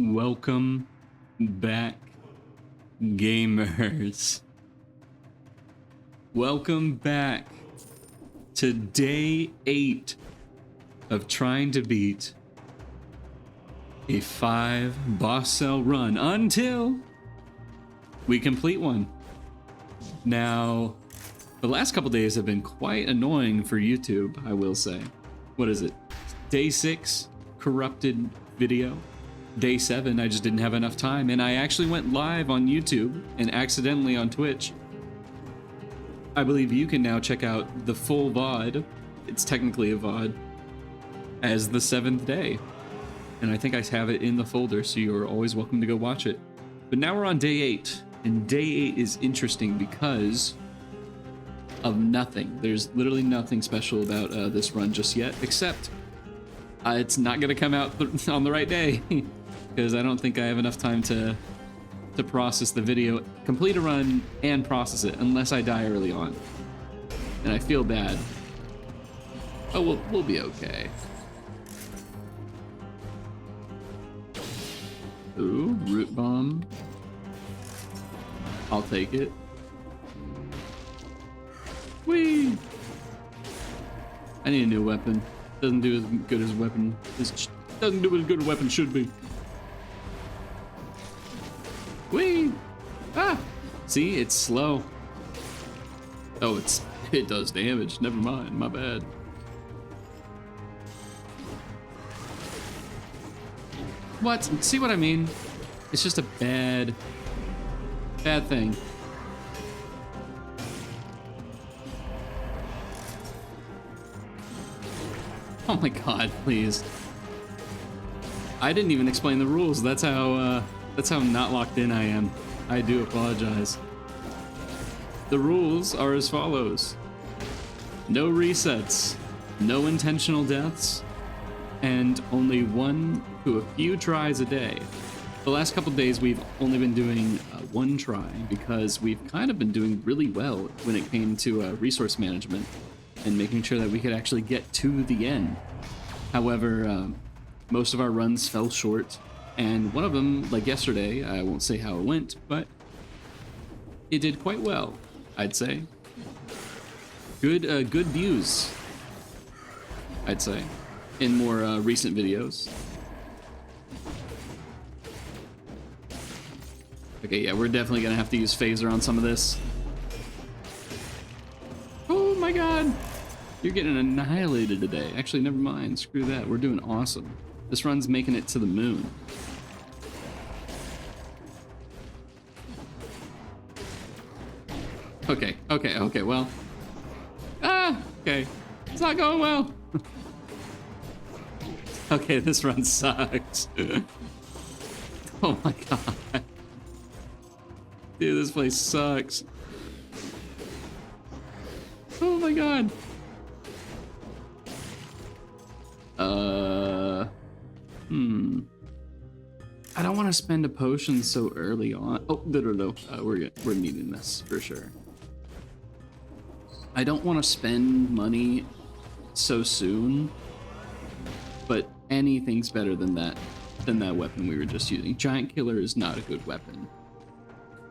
Welcome back, gamers. Welcome back to day 8 of trying to beat a 5 boss cell run until we complete one. Now, the last couple days have been quite annoying for YouTube, I will say. What is it? Day 6, corrupted video. Day 7, I just didn't have enough time, and I actually went live on YouTube and accidentally on Twitch. I believe you can now check out the full VOD, it's technically a VOD, as the 7th day. And I think I have it in the folder, so you're always welcome to go watch it. But now we're on day 8, and day 8 is interesting because of nothing. There's literally nothing special about this run just yet, except it's not going to come out on the right day. Because I don't think I have enough time to process the video, complete a run, and process it, unless I die early on. And I feel bad. Oh, we'll be okay. Ooh, root bomb. I'll take it. Whee! I need a new weapon. Doesn't do as good as weapon. Doesn't do as good as weapon should be. Whee! Ah! See, it's slow. Oh, it does damage. Never mind, my bad. What? See what I mean? It's just a bad thing. Oh my god, please. I didn't even explain the rules. That's how not locked in I am. I do apologize. The rules are as follows. No resets, no intentional deaths, and only 1 to a few tries a day. The last couple days we've only been doing 1 try because we've kind of been doing really well when it came to resource management and making sure that we could actually get to the end. However, most of our runs fell short, and one of them, like yesterday, I won't say how it went, but it did quite well, I'd say. Good views, I'd say, in more recent videos. Okay, yeah, we're definitely gonna have to use phaser on some of this. Oh my god! You're getting annihilated today. Actually, never mind. Screw that. We're doing awesome. This run's making it to the moon. Okay, well. Okay. It's not going well. Okay, this run sucks. Oh my god. Dude, this place sucks. Oh my god. I don't want to spend a potion so early on. Oh, no. We're needing this for sure. I don't want to spend money so soon, but anything's better than that weapon we were just using. Giant Killer is not a good weapon.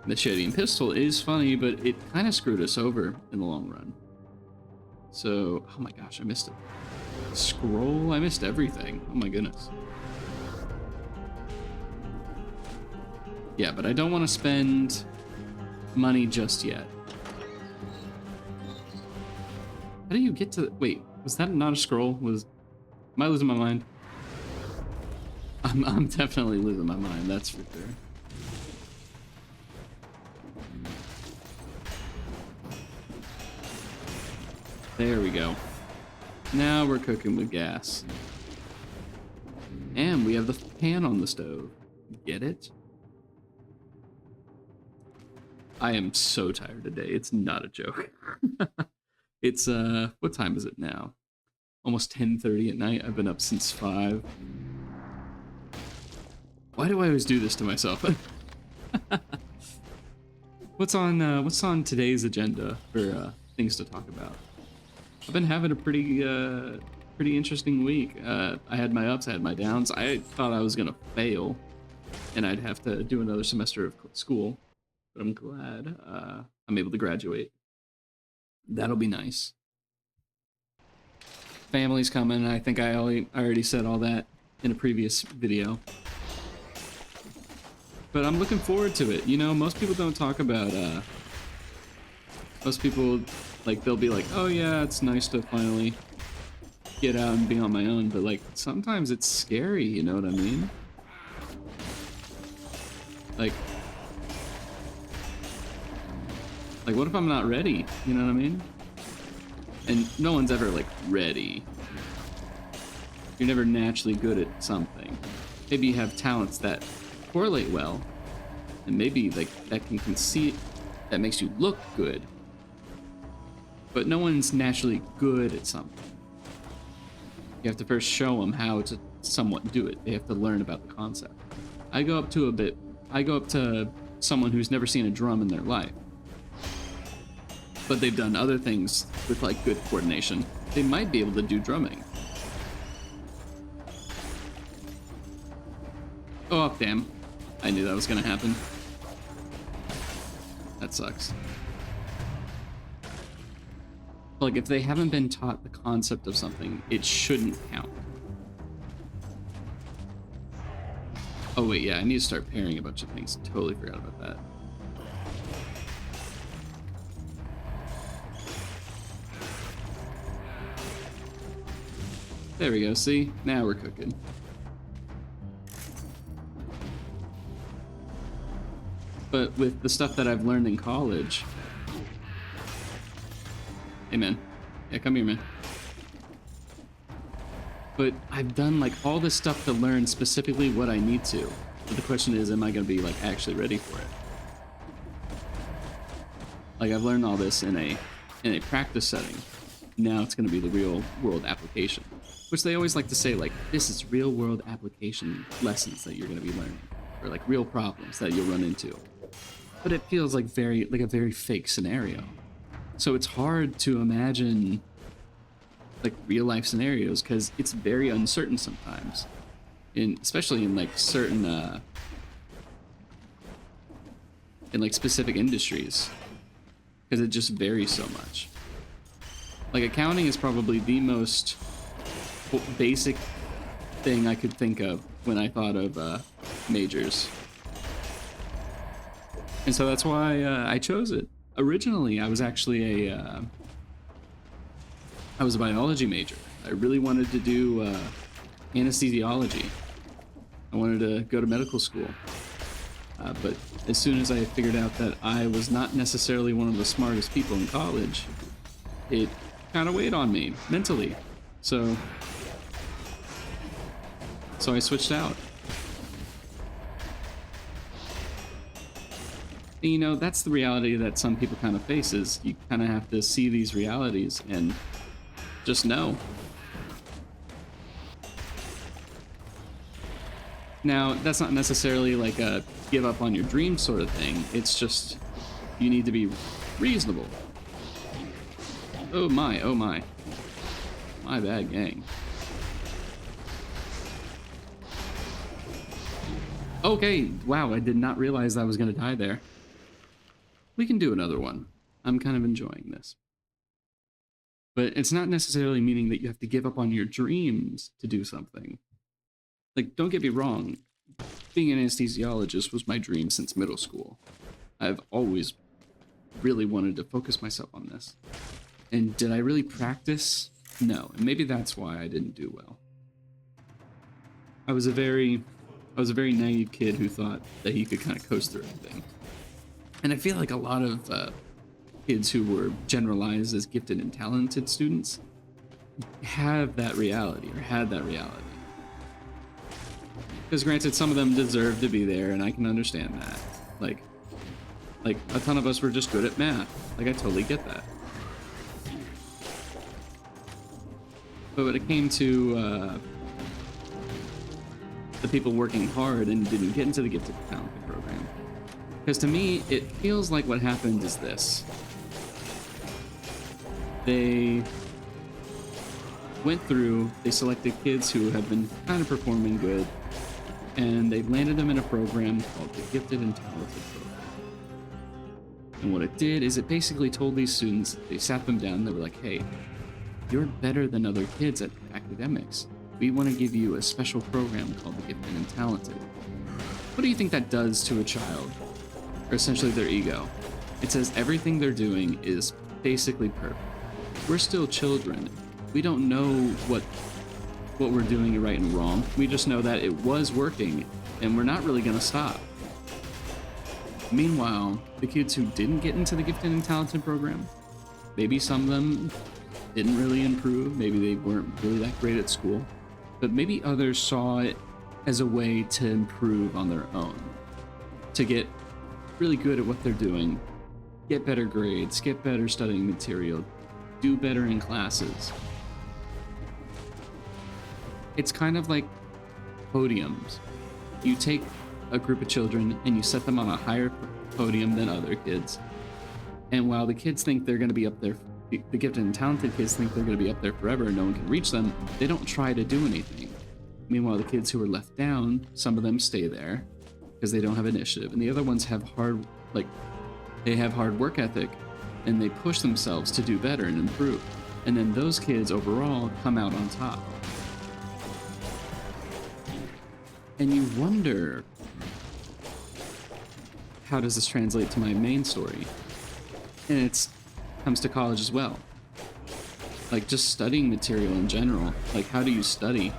Machete and Pistol is funny, but it kind of screwed us over in the long run. So, oh my gosh, I missed it. Scroll, I missed everything. Oh my goodness. Yeah, but I don't want to spend money just yet. How do you get to... Wait, was that not a scroll? Am I losing my mind? I'm definitely losing my mind, that's for sure. There we go. Now we're cooking with gas. And we have the pan on the stove. Get it? I am so tired today. It's not a joke. It's, what time is it now? Almost 10:30 at night. I've been up since 5. Why do I always do this to myself? What's on today's agenda for things to talk about? I've been having a pretty interesting week. I had my ups, I had my downs. I thought I was gonna fail and I'd have to do another semester of school. But I'm glad I'm able to graduate. That'll be nice. Family's coming. I think I already said all that in a previous video. But I'm looking forward to it. You know, most people don't talk about, most people, like, they'll be like, oh yeah, it's nice to finally get out and be on my own, but like, sometimes it's scary, you know what I mean? Like, what if I'm not ready? You know what I mean? And no one's ever, like, ready. You're never naturally good at something. Maybe you have talents that correlate well, and maybe, like, that makes you look good. But no one's naturally good at something. You have to first show them how to somewhat do it. They have to learn about the concept. I go up to someone who's never seen a drum in their life, but they've done other things with, like, good coordination. They might be able to do drumming. Oh, damn. I knew that was gonna happen. That sucks. Like, if they haven't been taught the concept of something, it shouldn't count. Oh wait, yeah, I need to start pairing a bunch of things. Totally forgot about that. There we go, see? Now we're cooking. But with the stuff that I've learned in college... Hey, man. Yeah, come here, man. But I've done, like, all this stuff to learn specifically what I need to. But the question is, am I going to be, like, actually ready for it? Like, I've learned all this in a practice setting. Now it's going to be the real world application. Which they always like to say, like, this is real world application lessons that you're going to be learning. Or, like, real problems that you'll run into. But it feels like a very fake scenario. So it's hard to imagine, like, real life scenarios because it's very uncertain sometimes, especially in, like, certain in, like, specific industries, because it just varies so much. Like, accounting is probably the most basic thing I could think of when I thought of majors, and so that's why I chose it. Originally, I was actually a biology major. I really wanted to do anesthesiology. I wanted to go to medical school. But as soon as I figured out that I was not necessarily one of the smartest people in college, it kind of weighed on me mentally. So I switched out. And, you know, that's the reality that some people kind of face, is you kind of have to see these realities and just know. Now, that's not necessarily like a give up on your dreams sort of thing. It's just you need to be reasonable. Oh my, oh my. My bad, gang. Okay, wow, I did not realize I was going to die there. We can do another one. I'm kind of enjoying this. But it's not necessarily meaning that you have to give up on your dreams to do something. Like, don't get me wrong, being an anesthesiologist was my dream since middle school. I've always really wanted to focus myself on this. And did I really practice? No, and maybe that's why I didn't do well. I was a very naive kid who thought that he could kind of coast through everything. And I feel like a lot of kids who were generalized as gifted and talented students have that reality, or had that reality. Because granted, some of them deserve to be there, and I can understand that. Like a ton of us were just good at math. Like, I totally get that. But when it came to the people working hard and didn't get into the gifted and talented program, because to me, it feels like what happened is this. They went through, they selected kids who have been kind of performing good, and they landed them in a program called the Gifted and Talented Program. And what it did is it basically told these students, they sat them down, they were like, hey, you're better than other kids at academics. We want to give you a special program called the Gifted and Talented. What do you think that does to a child? Or essentially their ego. It says everything they're doing is basically perfect. We're still children. We don't know what we're doing right and wrong. We just know that it was working, and we're not really going to stop. Meanwhile, the kids who didn't get into the Gifted and Talented program, maybe some of them didn't really improve, maybe they weren't really that great at school, but maybe others saw it as a way to improve on their own, to get really good at what they're doing, get better grades, get better studying material, do better in classes. It's kind of like podiums. You take a group of children and you set them on a higher podium than other kids. And while the kids think they're going to be up there, the gifted and talented kids think they're going to be up there forever and no one can reach them, they don't try to do anything. Meanwhile, the kids who are left down, some of them stay there because they don't have initiative, and the other ones have hard work ethic, and they push themselves to do better and improve. And then those kids overall come out on top. And you wonder, how does this translate to my main story? And it comes to college as well. Like just studying material in general. Like, how do you study?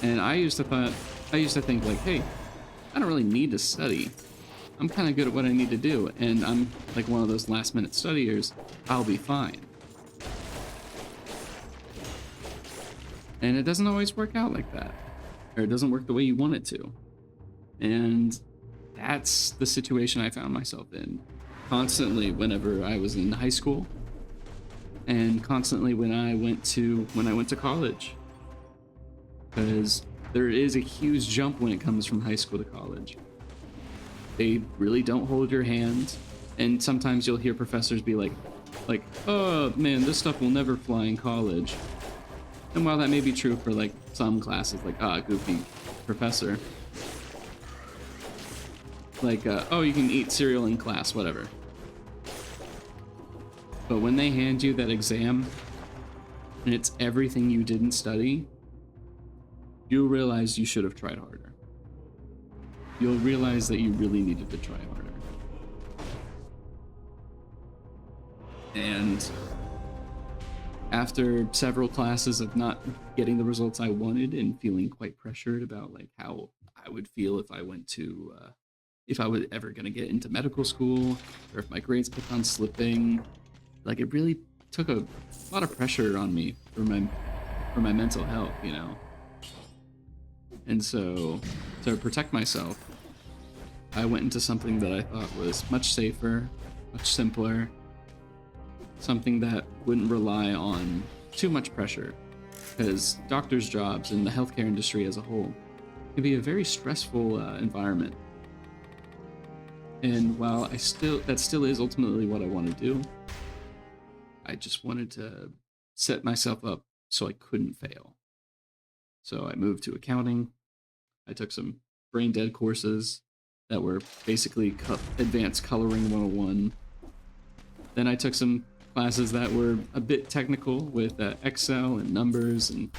And I used to think like, hey, I don't really need to study. I'm kind of good at what I need to do, and I'm like one of those last minute studiers. I'll be fine. And it doesn't always work out like that, or it doesn't work the way you want it to. And that's the situation I found myself in constantly whenever I was in high school, and constantly when I went to college, because there is a huge jump when it comes from high school to college. They really don't hold your hand, and sometimes you'll hear professors be like, oh man, this stuff will never fly in college. And while that may be true for like some classes, like goofy professor, like oh, you can eat cereal in class, whatever. But when they hand you that exam and it's everything you didn't study, you'll realize you should have tried harder. You'll realize that you really needed to try harder. And after several classes of not getting the results I wanted and feeling quite pressured about like how I would feel if I went to, if I was ever going to get into medical school, or if my grades kept on slipping, like it really took a lot of pressure on me for my mental health, you know? And so, to protect myself, I went into something that I thought was much safer, much simpler, something that wouldn't rely on too much pressure, because doctors' jobs and the healthcare industry as a whole can be a very stressful environment. And while that still is ultimately what I want to do, I just wanted to set myself up so I couldn't fail. So I moved to accounting. I took some brain dead courses that were basically advanced coloring 101. Then I took some classes that were a bit technical with Excel and numbers and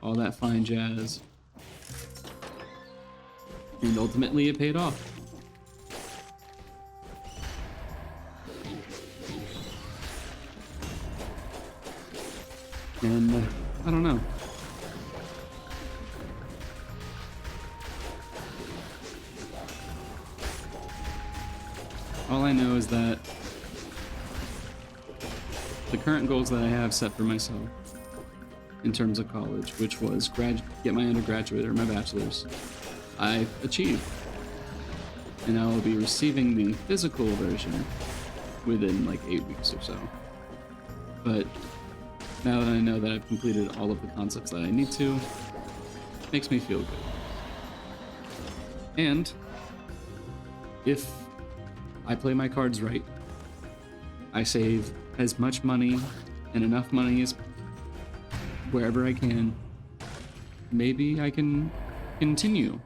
all that fine jazz. And ultimately it paid off. And I don't know. All I know is that the current goals that I have set for myself in terms of college, which was get my undergraduate or my bachelor's, I've achieved. And I will be receiving the physical version within like 8 weeks or so. But now that I know that I've completed all of the concepts that I need to, it makes me feel good. And if I play my cards right, I save as much money and enough money as wherever I can, maybe I can continue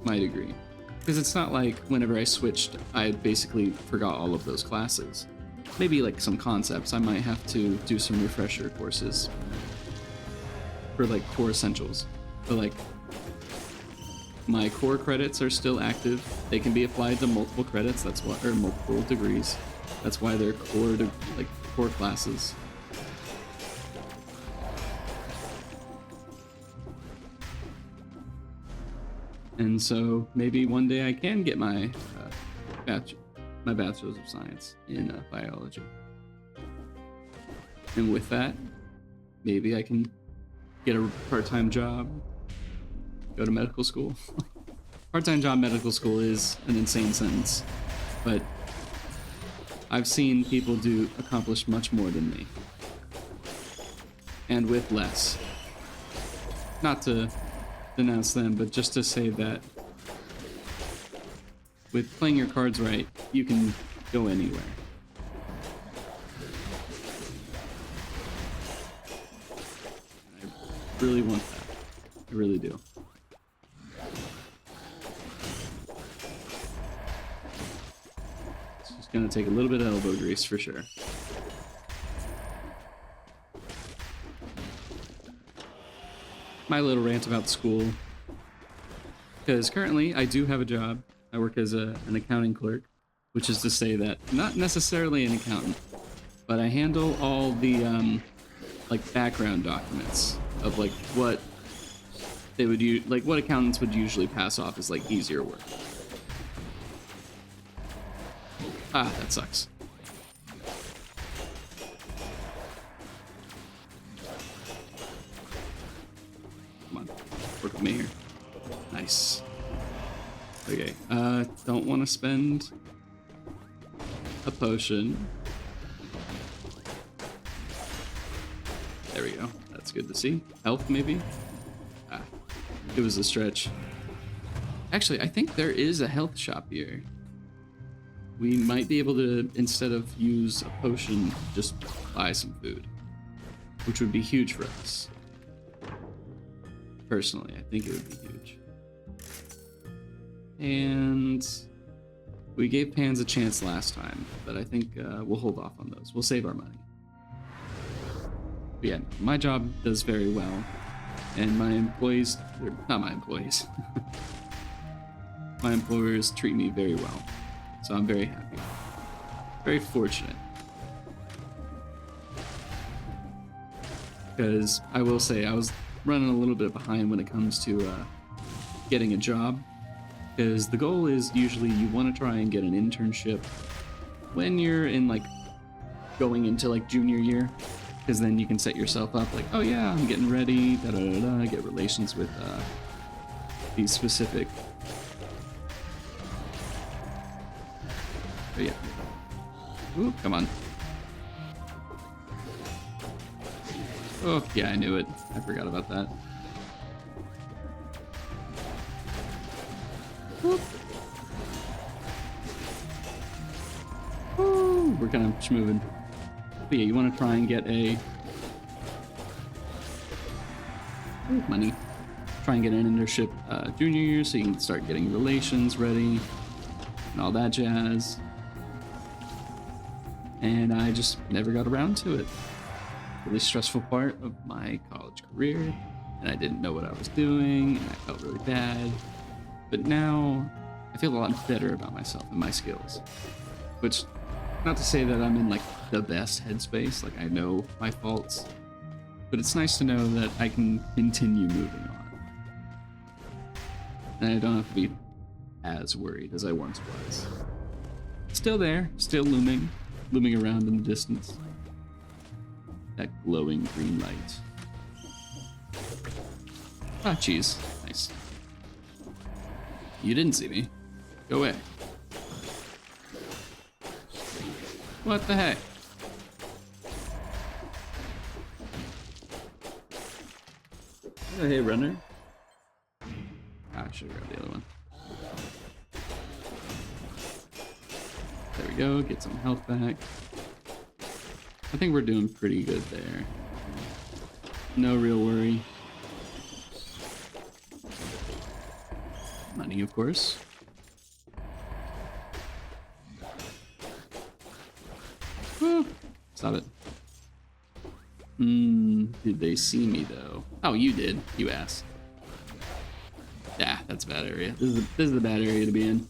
my degree. Because it's not like whenever I switched, I basically forgot all of those classes. Maybe like some concepts, I might have to do some refresher courses for like core essentials. But like, my core credits are still active. They can be applied to multiple credits, that's why, or multiple degrees. That's why they're core classes. And so maybe one day I can get my bachelor's of science in biology. And with that, maybe I can get a part-time job, go to medical school. Part-time job medical school is an insane sentence, but I've seen people accomplish much more than me. And with less. Not to denounce them, but just to say that with playing your cards right, you can go anywhere. I really want that. I really do. It's just gonna take a little bit of elbow grease for sure. My little rant about school, because currently I do have a job. I work as an accounting clerk, which is to say that not necessarily an accountant, but I handle all the like background documents of like what they would use, like what accountants would usually pass off as like easier work. Ah, that sucks. Come on, work with me here. Nice. Okay, don't want to spend a potion. There we go. That's good to see. Health, maybe? Ah, it was a stretch. Actually, I think there is a health shop here. We might be able to, instead of use a potion, just buy some food, which would be huge for us. Personally, I think it would be huge. And we gave pans a chance last time, but I think we'll hold off on those. We'll save our money. But yeah, my job does very well, and my employees, not my employees, my employers treat me very well, so I'm very happy. Very fortunate. Because I will say, I was running a little bit behind when it comes to getting a job. Because the goal is usually you want to try and get an internship when you're in like going into like junior year, because then you can set yourself up like, oh yeah, I'm getting ready, da da da da, get relations with these specific. But yeah. Ooh, come on. Oh yeah, I knew it. I forgot about that. Ooh, we're kind of schmoving. But yeah, you want to try and get a money. Try and get an internship junior year so you can start getting relations ready and all that jazz. And I just never got around to it. Really stressful part of my college career, and I didn't know what I was doing, and I felt really bad. But now I feel a lot better about myself and my skills. Which, not to say that I'm in like the best headspace, like I know my faults, but it's nice to know that I can continue moving on. And I don't have to be as worried as I once was. Still there, still looming around in the distance. That glowing green light. Ah, cheese. Nice. You didn't see me. Go away. What the heck? Oh, hey, runner. Ah, I should have grabbed the other one. There we go. Get some health back. I think we're doing pretty good there. No real worry. Money, of course. Stop it. Did they see me though? Oh, you did, you ass. Yeah, that's a bad area. This is the bad area to be in.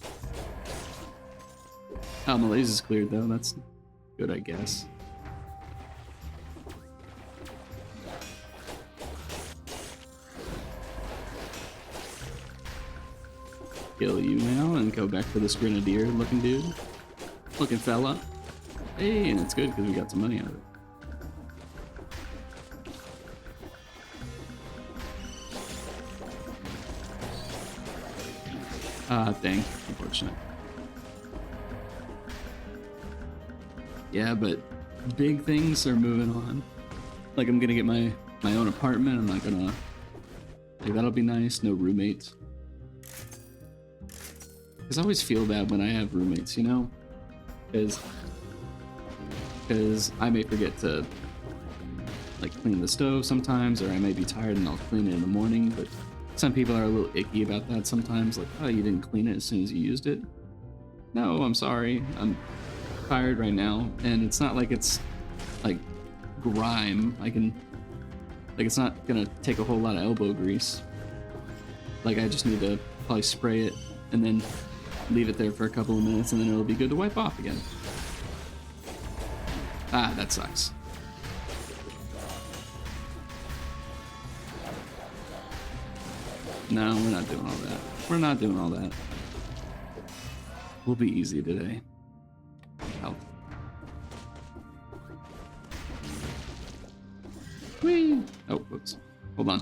Oh, Malaysia's cleared though. That's good, I guess. Kill you now and go back to this grenadier looking dude. Looking fella. Hey, and it's good because we got some money out of it. Ah, dang. Unfortunate. Yeah, but big things are moving on. Like, I'm gonna get my own apartment. I'm not gonna... Like, that'll be nice. No roommates. Because I always feel bad when I have roommates, you know? Because I may forget to, like, clean the stove sometimes, or I may be tired and I'll clean it in the morning, but some people are a little icky about that sometimes. Like, oh, you didn't clean it as soon as you used it? No, I'm sorry. I'm tired right now, and it's not like it's like grime. Like, it's not gonna take a whole lot of elbow grease. Like, I just need to probably spray it and then leave it there for a couple of minutes, and then it'll be good to wipe off again. Ah, that sucks. No, we're not doing all that. We're not doing all that. We'll be easy today. Help. Whee! Oh, whoops. Hold on.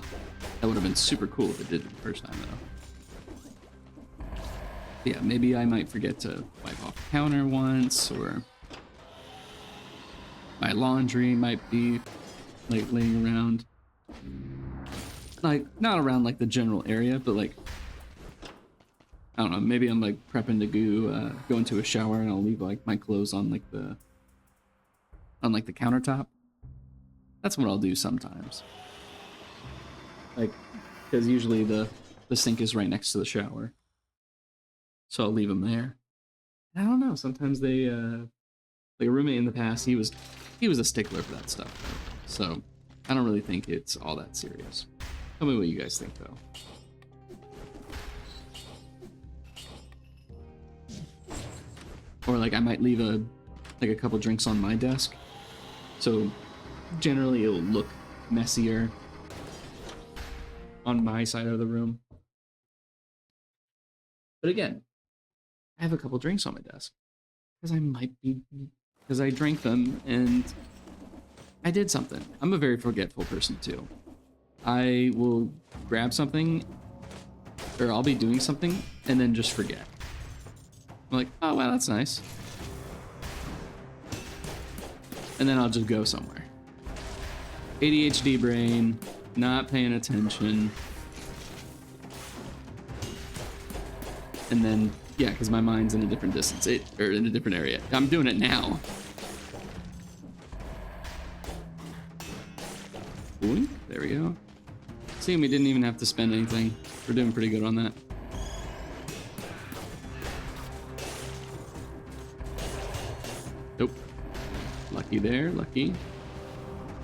That would have been super cool if it did it the first time, though. Yeah, maybe I might forget to wipe off the counter once, or my laundry might be, like, laying around. Like, not around, like, the general area, but, like, I don't know, maybe I'm, like, prepping to go into a shower, and I'll leave, like, my clothes on, like, the countertop. That's what I'll do sometimes. Like, because usually the sink is right next to the shower. So I'll leave them there. I don't know, sometimes they, like a roommate in the past, he was a stickler for that stuff. So I don't really think it's all that serious. Tell me what you guys think, though. Or, like, I might leave a couple drinks on my desk. So generally it'll look messier on my side of the room. But again, I have a couple drinks on my desk because I drank them and I did something. I'm a very forgetful person too. I will grab something, or I'll be doing something and then just forget. I'm like, oh wow, that's nice. And then I'll just go somewhere. ADHD brain, not paying attention. And then, yeah, because my mind's in a different distance, or in a different area. I'm doing it now. Boink, there we go. See, we didn't even have to spend anything. We're doing pretty good on that. Nope. Lucky there, lucky.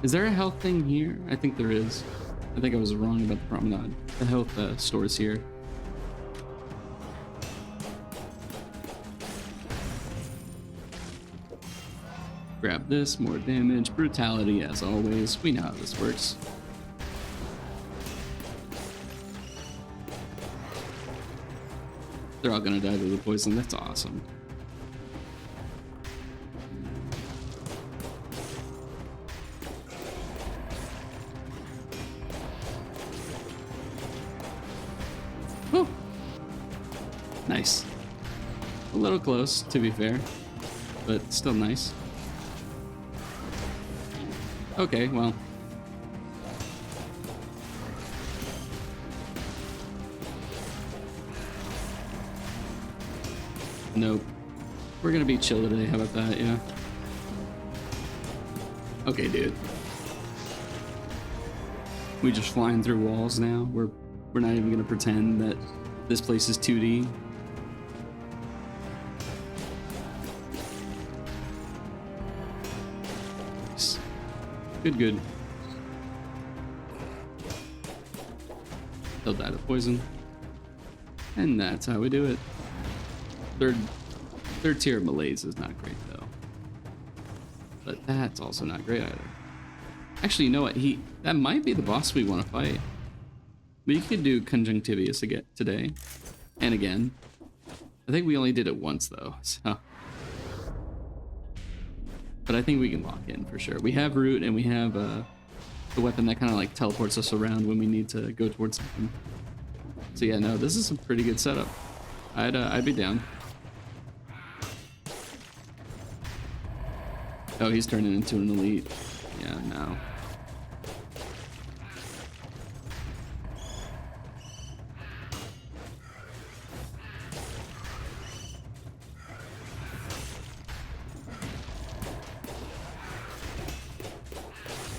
Is there a health thing here? I think there is. I think I was wrong about the promenade. The health store's here. Grab this, more damage, brutality as always. We know how this works. They're all gonna die to the poison, that's awesome. Whew. Nice. A little close, to be fair, but still nice. Okay, well. Nope. We're gonna be chill today, how about that, yeah? Okay, dude. We just flying through walls now? We're not even gonna pretend that This place is 2D. Good, good. They'll die to poison. And that's how we do it. Third tier malaise is not great though. But that's also not great either. Actually, you know what? That might be the boss we want to fight. But you could do Conjunctivius again today. And again. I think we only did it once though, so. But I think we can lock in for sure. We have Root and we have the weapon that kind of like teleports us around when we need to go towards something. So yeah, no, this is a pretty good setup. I'd be down. Oh, he's turning into an elite. Yeah, no.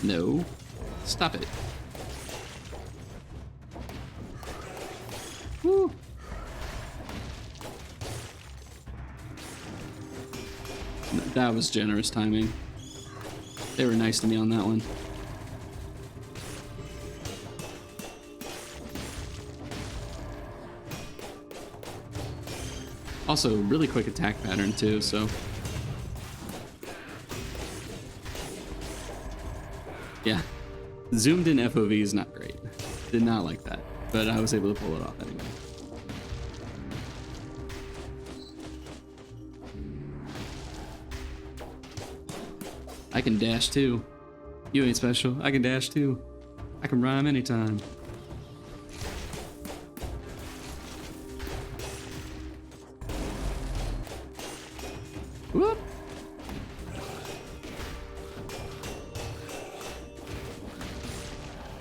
No. Stop it. Woo. That was generous timing. They were nice to me on that one. Also, really quick attack pattern too, so. Yeah. Zoomed in FOV is not great. Did not like that, but I was able to pull it off anyway. I can dash too. You ain't special. I can dash too. I can rhyme anytime. Whoop.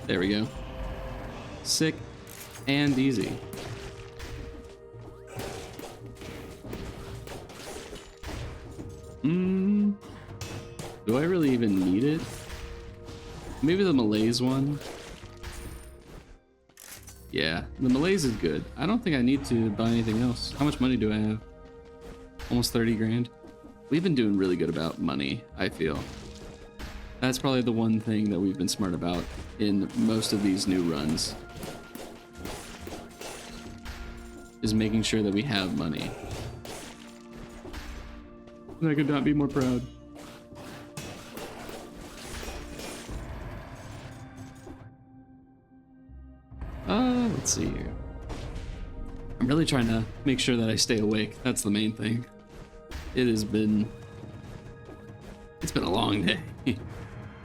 There we go. Sick and easy. Do I really even need it? Maybe the malaise one? Yeah, the malaise is good. I don't think I need to buy anything else. How much money do I have? Almost 30 grand. We've been doing really good about money, I feel. That's probably the one thing that we've been smart about in most of these new runs. Is making sure that we have money. I could not be more proud. Let's see here. I'm really trying to make sure that I stay awake. That's the main thing. It's been a long day.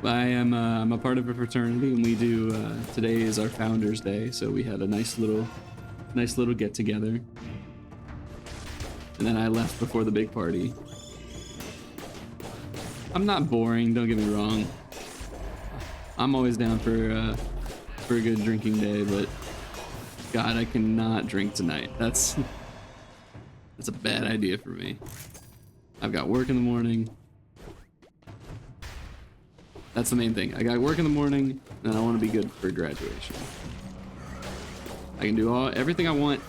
I'm a part of a fraternity, and we do today is our Founders Day, so we had a nice little get together. And then I left before the big party. I'm not boring, don't get me wrong. I'm always down for a good drinking day, but God, I cannot drink tonight. That's a bad idea for me. I've got work in the morning. That's the main thing. I got work in the morning, and I want to be good for graduation. I can do everything I want.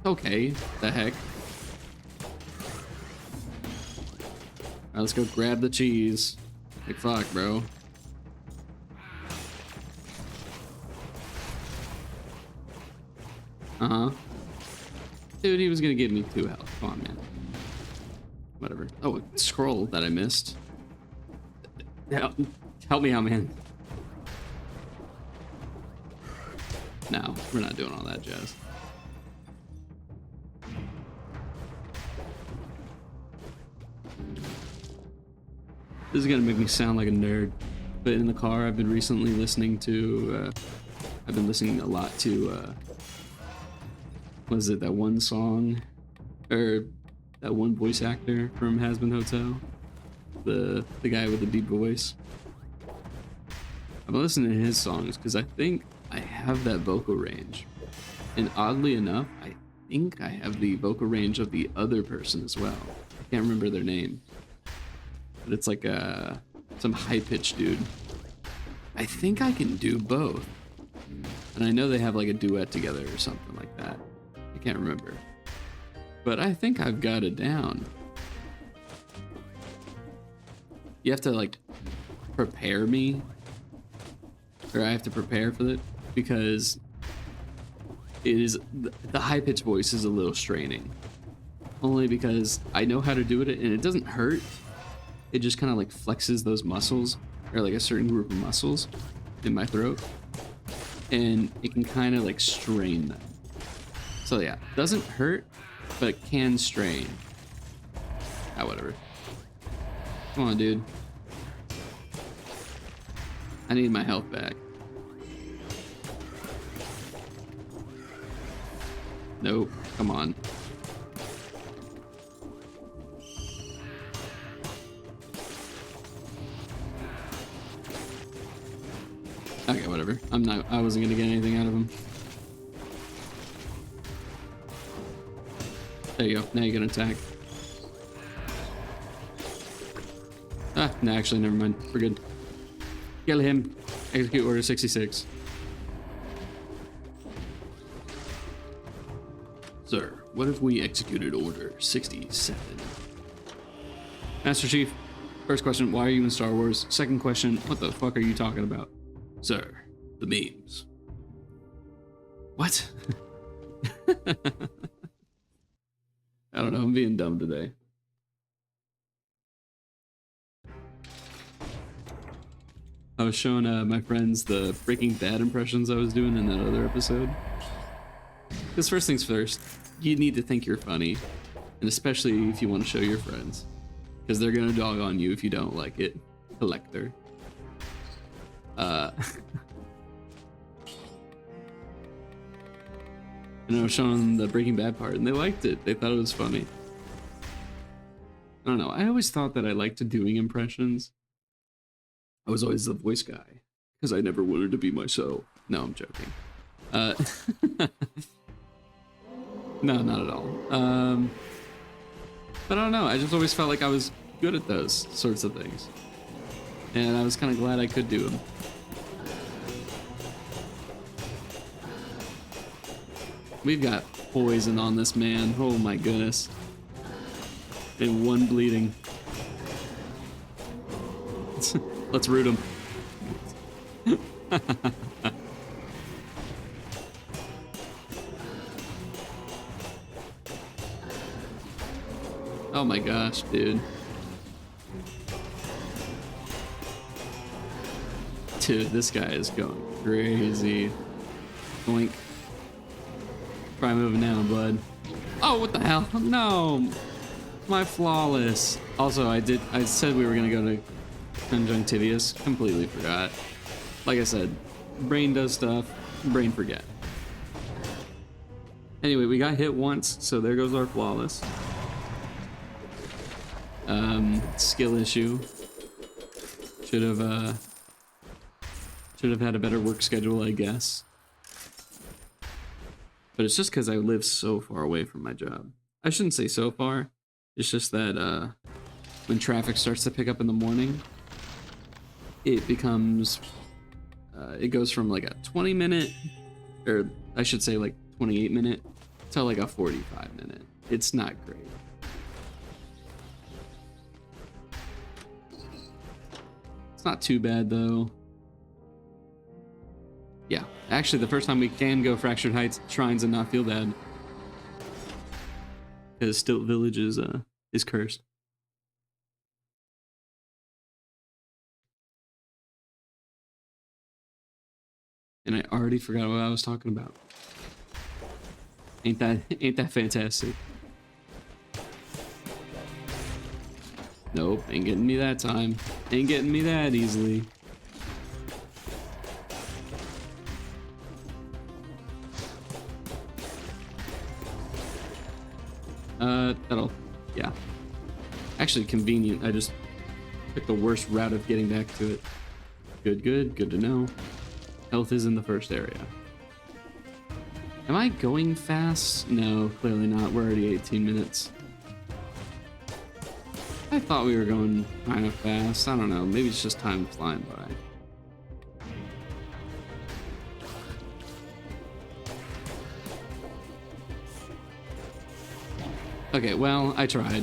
Okay, the heck. Alright, let's go grab the cheese. Like, fuck, bro. Uh-huh. Dude, he was gonna give me 2 health. Come on, man. Whatever. Oh, a scroll that I missed. Help me out, man. No, we're not doing all that jazz. This is gonna make me sound like a nerd, but in the car I've been recently listening to, I've been listening a lot to, what is it, that one song, or that one voice actor from Has Been Hotel? The guy with the deep voice. I've been listening to his songs because I think I have that vocal range. And oddly enough, I think I have the vocal range of the other person as well. I can't remember their name. But it's like some high-pitched dude. I think I can do both. And I know they have like a duet together or something like that. I can't remember. But I think I've got it down. You have to like prepare me, or I have to prepare for it, because it is the high-pitched voice is a little straining. Only because I know how to do it and it doesn't hurt. It just kind of like flexes those muscles, or like a certain group of muscles in my throat, and it can kind of like strain them. So yeah, doesn't hurt, but can strain. Ah, whatever. Come on, dude. I need my health back. Nope. Come on. Okay, whatever. I wasn't gonna get anything out of him. There you go. Now you can attack. Ah, no, actually, never mind. We're good. Kill him. Execute Order 66. Sir, what if we executed Order 67? Master Chief, first question, why are you in Star Wars? Second question, what the fuck are you talking about? Sir, the memes. What? I don't know, I'm being dumb today. I was showing my friends the Breaking Bad impressions I was doing in that other episode. Because first things first, you need to think you're funny. And especially if you want to show your friends. Because they're gonna dog on you if you don't like it. Collector. And I was showing the Breaking Bad part and they liked it. They thought it was funny. I don't know, I always thought that I liked doing impressions. I was always the voice guy, because I never wanted to be myself. No, I'm joking. No, not at all. But I don't know, I just always felt like I was good at those sorts of things. And I was kind of glad I could do them. We've got poison on this man, oh my goodness. And one bleeding. Let's root him. Oh my gosh, dude. Dude, this guy is going crazy. Boink. Try moving down, bud. Oh, what the hell? No! My flawless. Also, I said we were gonna go to Conjunctivius. Completely forgot. Like I said, brain does stuff, brain forget. Anyway, we got hit once, so there goes our flawless. Skill issue. Should have had a better work schedule, I guess. But it's just because I live so far away from my job. I shouldn't say so far. It's just that when traffic starts to pick up in the morning, it becomes, it goes from like a 20-minute, or I should say like 28-minute, to like a 45-minute. It's not great. It's not too bad though. Yeah, actually the first time we can go Fractured Heights Shrines and not feel bad. Because Stilt Village is cursed. And I already forgot what I was talking about. Ain't that fantastic? Nope, ain't getting me that time. Ain't getting me that easily. That'll, yeah. Actually convenient, I just took the worst route of getting back to it. Good to know. Health is in the first area. Am I going fast? No, clearly not. We're already 18 minutes. I thought we were going kind of fast. I don't know. Maybe it's just time flying by. Okay, well, I tried.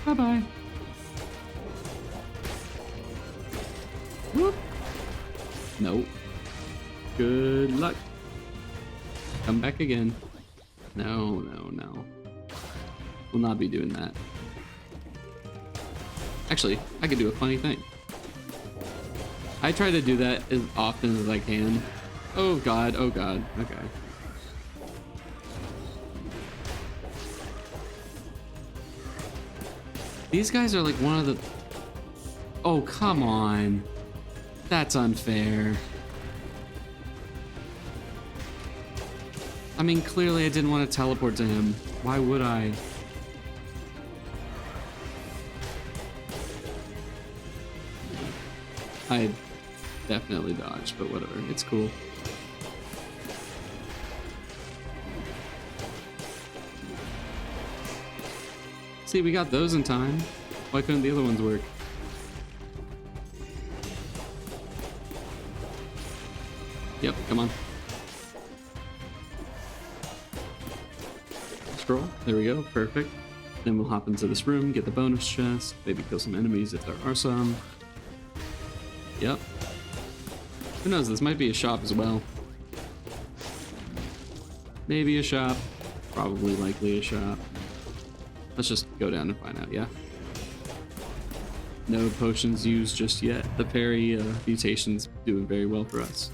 Bye-bye. Whoop. Nope. Good luck. Come back again. No, no, no. We'll not be doing that. Actually, I could do a funny thing. I try to do that as often as I can. Oh god, oh god. Okay. These guys are like one of the... Oh, come on. That's unfair. I mean, clearly I didn't want to teleport to him. Why would I? I definitely dodged, but whatever. It's cool. See, we got those in time. Why couldn't the other ones work? Yep, come on. Scroll. There we go. Perfect. Then we'll hop into this room, get the bonus chest, maybe kill some enemies if there are some. Yep. Who knows? This might be a shop as well. Maybe a shop. Probably likely a shop. Let's just go down and find out, yeah? No potions used just yet. The parry mutation's doing very well for us.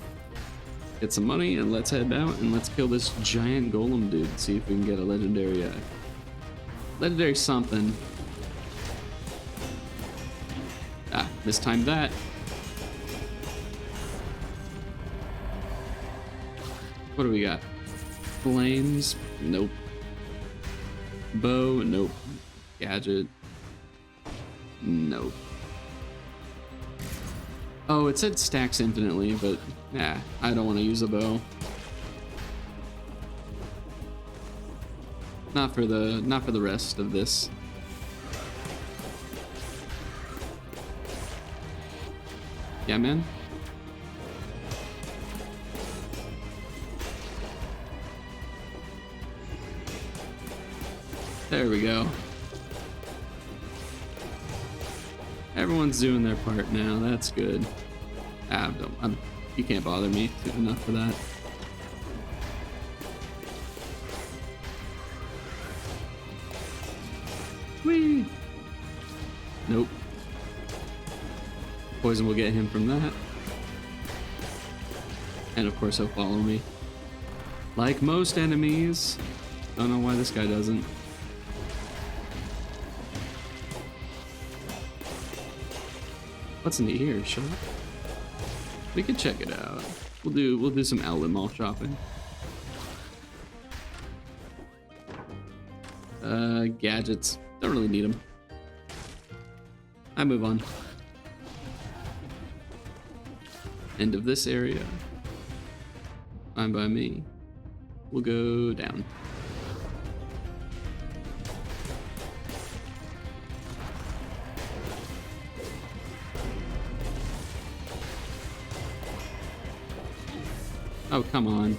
Get some money and let's head out and let's kill this giant golem dude. See if we can get a legendary legendary something. Ah, mistimed that. What do we got? Flames? Nope. Bow? Nope. Gadget? Nope. Oh, it said stacks infinitely, but nah, I don't want to use a bow. Not for the rest of this. Yeah, man. There we go. Everyone's doing their part now. That's good. You can't bother me enough for that. Whee! Nope. Poison will get him from that. And of course he'll follow me. Like most enemies. Don't know why this guy doesn't. What's in here? Shop? We could check it out. We'll do some outlet mall shopping. Gadgets. Don't really need them. I move on. End of this area. Fine by me. We'll go down. Oh, come on.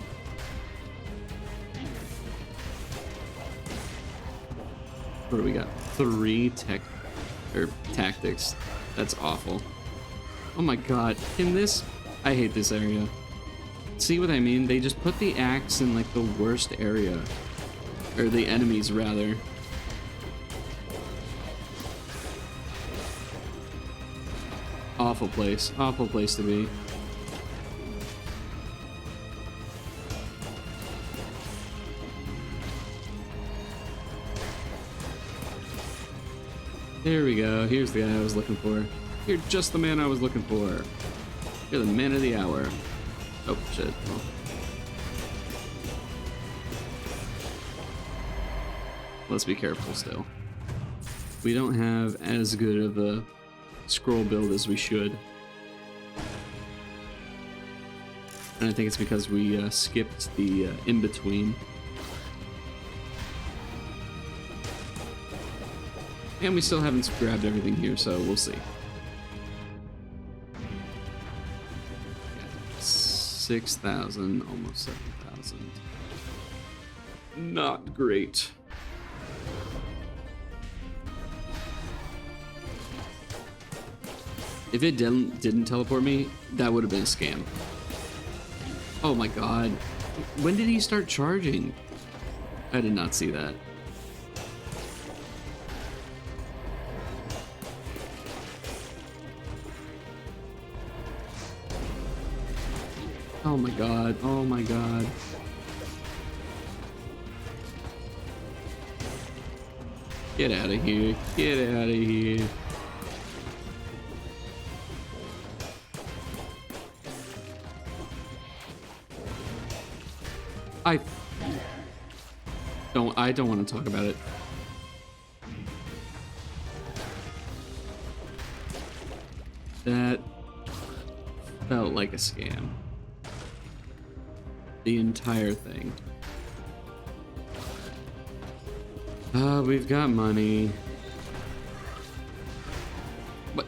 What do we got? 3 tactics. That's awful. Oh my god. Can this... I hate this area. See what I mean? They just put the axe in like the worst area. Or the enemies, rather. Awful place. Awful place to be. There we go. Here's the guy I was looking for. You're just the man I was looking for. You're the man of the hour. Oh, shit. Oh. Let's be careful still. We don't have as good of a scroll build as we should. And I think it's because we skipped the in-between. And we still haven't grabbed everything here, so we'll see. 6,000, almost 7,000. not great. If it didn't teleport me, that would have been a scam. Oh my god. When did he start charging? I did not see that. Oh my god. Oh my god. Get out of here. Get out of here. I don't want to talk about it. That felt like a scam. The entire thing. We've got money. What?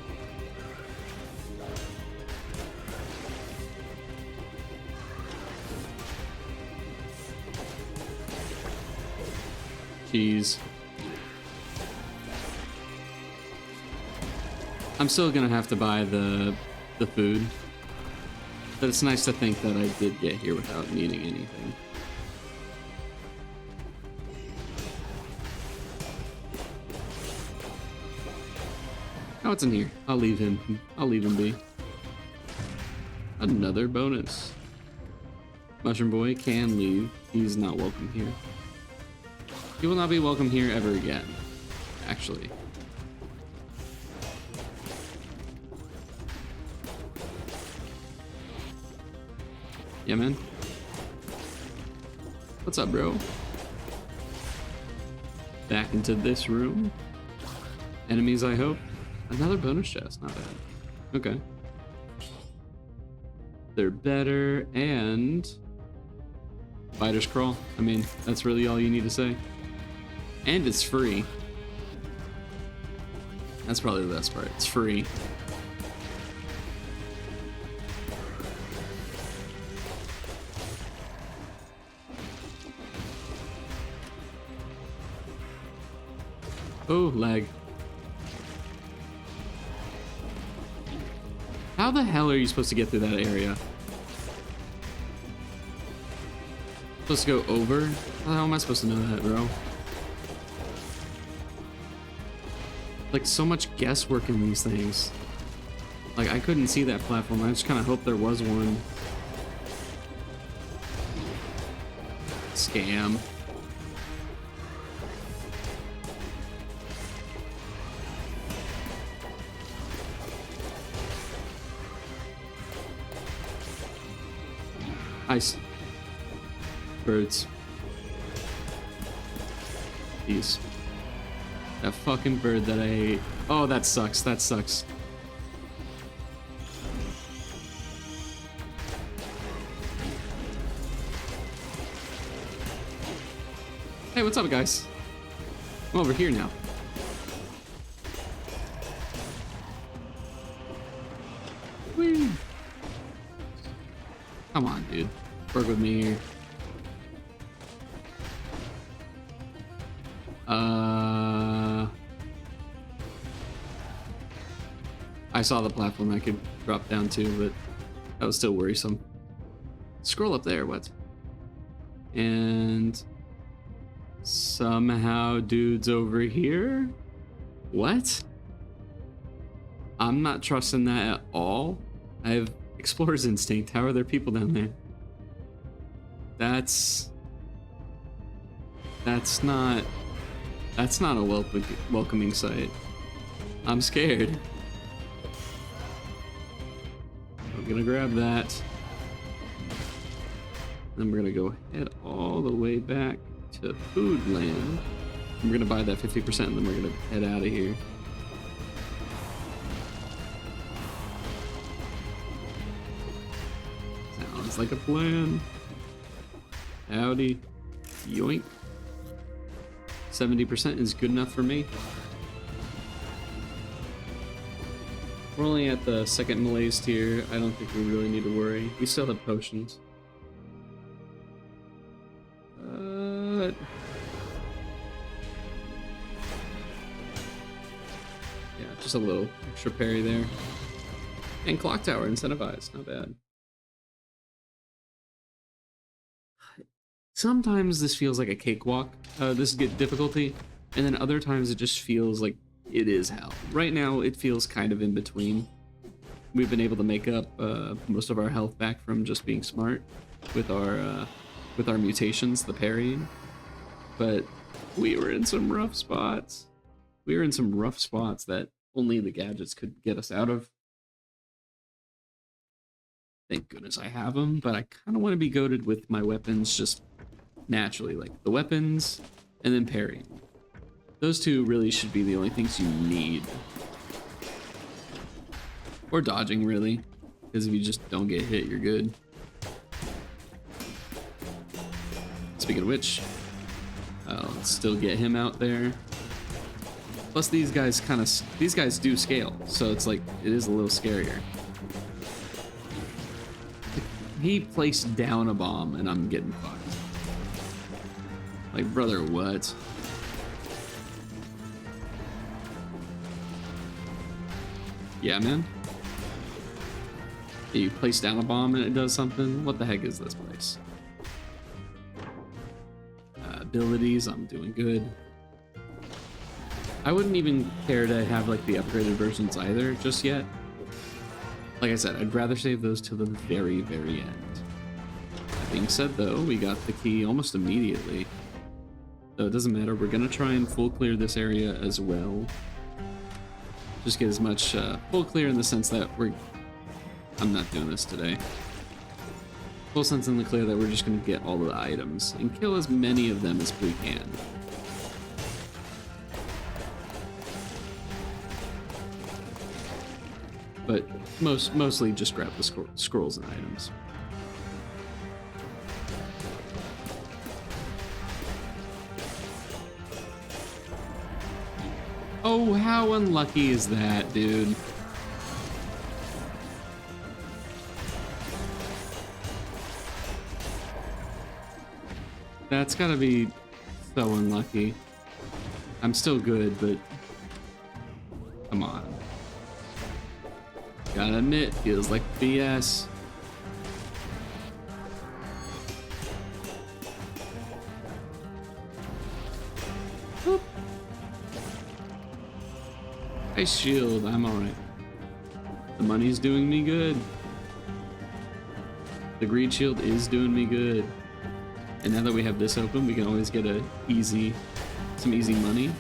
Jeez. I'm still gonna have to buy the food. But it's nice to think that I did get here without needing anything. Oh, it's in here. I'll leave him. I'll leave him be. Another bonus. Mushroom Boy can leave. He's not welcome here. He will not be welcome here ever again, actually. Yeah, man. What's up, bro? Back into this room. Enemies, I hope. Another bonus chest, not bad. Okay. They're better, and Spider's Crawl. I mean, that's really all you need to say. And it's free. That's probably the best part. It's free. Oh, lag. How the hell are you supposed to get through that area? Supposed to go over? How am I supposed to know that, bro? Like, so much guesswork in these things. Like, I couldn't see that platform. I just kind of hoped there was one. Scam. Ice. Birds. These. That fucking bird that I ate. Oh, that sucks. That sucks. Hey, what's up, guys? I'm over here now. Whee! Come on, dude. Work with me here. I saw the platform I could drop down to, but that was still worrisome. Scroll up there, what? And somehow dude's over here? What? I'm not trusting that at all. I have Explorer's Instinct. How are there people down there? That's not a welcoming sight. I'm scared. I'm gonna grab that. Then we're gonna go head all the way back to Food Land. We're gonna buy that 50% and then we're gonna head out of here. Sounds like a plan. Howdy. Yoink. 70% is good enough for me. We're only at the second malaise tier. I don't think we really need to worry. We still have potions. What? Yeah, just a little extra parry there. And clock tower incentivized, not bad. Sometimes this feels like a cakewalk, this difficulty, and then other times it just feels like it is hell. Right now it feels kind of in between. We've been able to make up most of our health back from just being smart with our mutations, the parrying, but we were in some rough spots. We were in some rough spots that only the gadgets could get us out of. Thank goodness I have them, but I kind of want to be goated with my weapons just naturally, like the weapons and then parrying. Those two really should be the only things you need. Or dodging, really, because if you just don't get hit, you're good. Speaking of which, I'll still get him out there. Plus these guys do scale, so it's like, it is a little scarier. He placed down a bomb and I'm getting fucked. Like, brother, what? Yeah, man. You place down a bomb and it does something? What the heck is this place? Abilities, I'm doing good. I wouldn't even care to have like the upgraded versions either just yet. Like I said, I'd rather save those to the very, very end. That being said though, we got the key almost immediately. So it doesn't matter, we're gonna try and full clear this area as well. Just get as much full clear in the sense that I'm not doing this today. Full sense in the clear that we're just gonna get all of the items and kill as many of them as we can. But mostly just grab the scrolls and items. Oh, how unlucky is that, dude? That's gotta be so unlucky. I'm still good, but come on. Gotta admit, feels like BS. Boop. Nice shield, I'm alright. The money's doing me good. The greed shield is doing me good. And now that we have this open, we can always get some easy money.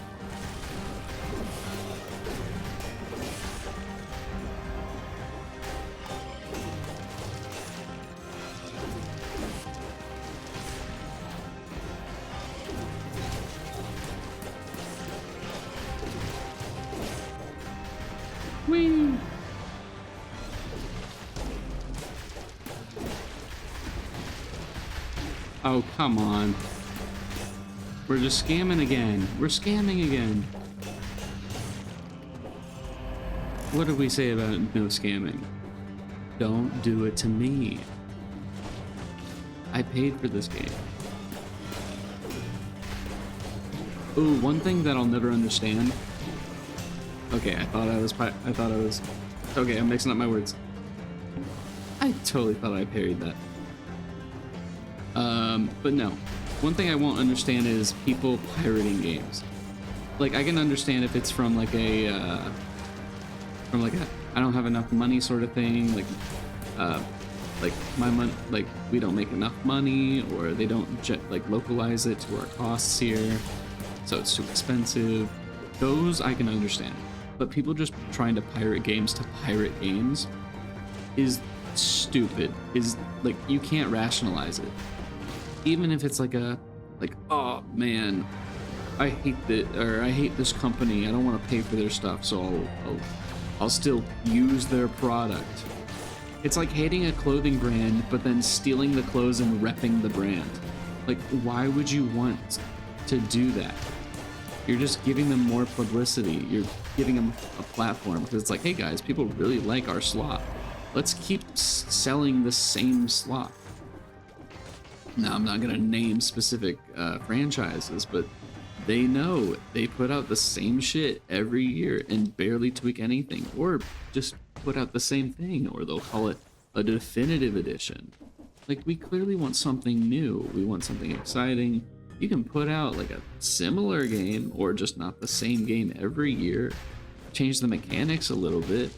Whee! Oh, come on. We're just scamming again. We're scamming again. What did we say about no scamming? Don't do it to me. I paid for this game. Ooh, one thing that I'll never understand. Okay, I thought I was. Okay, I'm mixing up my words. I totally thought I parried that. But no. One thing I won't understand is people pirating games. Like, I can understand if it's from like a I don't have enough money sort of thing, like my money, like we don't make enough money, or they don't like localize it to our costs here, so it's too expensive. Those I can understand. But people just trying to pirate games to pirate games is stupid. Is like, you can't rationalize it. Even if it's like oh man, I hate this company, I don't want to pay for their stuff, so I'll still use their product. It's like hating a clothing brand but then stealing the clothes and repping the brand. Like, why would you want to do that? You're just giving them more publicity. You're giving them a platform because it's like, hey guys, people really like our slot. Let's keep selling the same slot. Now, I'm not going to name specific franchises, but they know they put out the same shit every year and barely tweak anything, or just put out the same thing, or they'll call it a definitive edition. Like, we clearly want something new. We want something exciting. You can put out like a similar game, or just not the same game every year. Change the mechanics a little bit.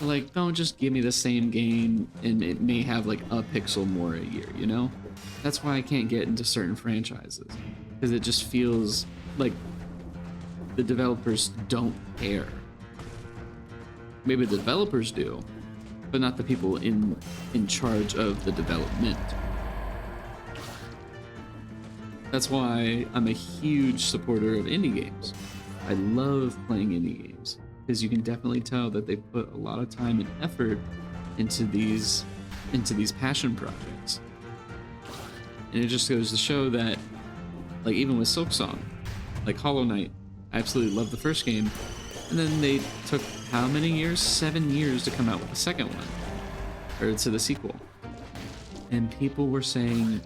Like, don't just give me the same game and it may have like a pixel more a year, you know? That's why I can't get into certain franchises, because it just feels like the developers don't care. Maybe the developers do, but not the people in charge of the development. That's why I'm a huge supporter of indie games. I love playing indie games, because you can definitely tell that they put a lot of time and effort into these passion projects. And it just goes to show that, like, even with Silksong, like Hollow Knight, I absolutely loved the first game, and then they took how many years? 7 years to come out with the second one, or to the sequel. And people were saying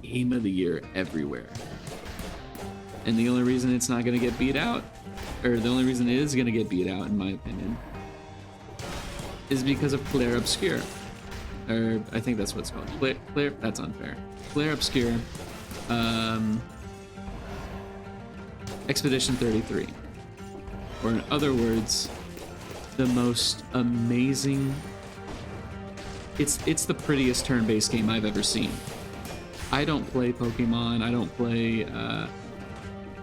Game of the Year everywhere. And the only reason it's not going to get beat out, or the only reason it is going to get beat out, in my opinion, is because of Clair Obscur. Or I think that's what it's called. Clair, that's unfair. Clair Obscur, Expedition 33. Or in other words, the most amazing... It's the prettiest turn-based game I've ever seen. I don't play Pokemon, I don't play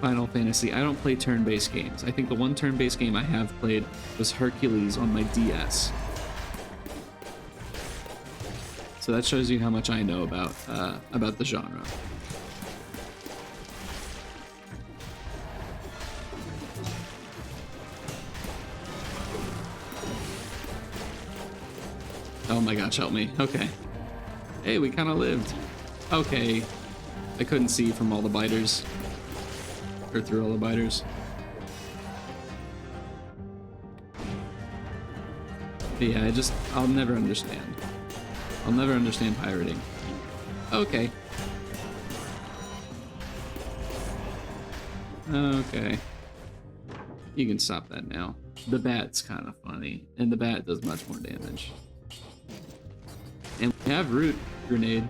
Final Fantasy, I don't play turn-based games. I think the one turn-based game I have played was Hercules on my DS. So that shows you how much I know about the genre. Oh my gosh, help me. Okay. Hey, we kind of lived. Okay. I couldn't see from all the biters. Or through all the biters. But yeah, I'll never understand. I'll never understand pirating. Okay. Okay. You can stop that now. The bat's kind of funny, and the bat does much more damage. And we have Root Grenade.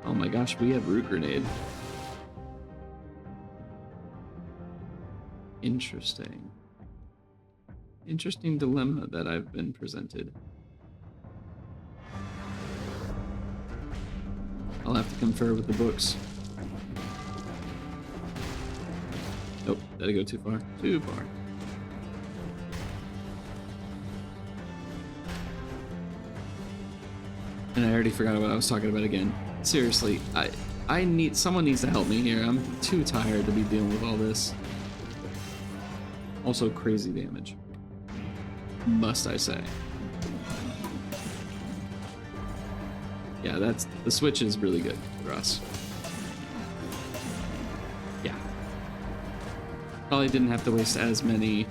Oh my gosh, we have Root Grenade. Interesting. Interesting dilemma that I've been presented. I'll have to confer with the books. Nope, did I go too far? Too far. And I already forgot what I was talking about again. Seriously, someone needs to help me here. I'm too tired to be dealing with all this. Also crazy damage, must I say. Yeah, the switch is really good for us. Yeah. Probably didn't have to waste as many.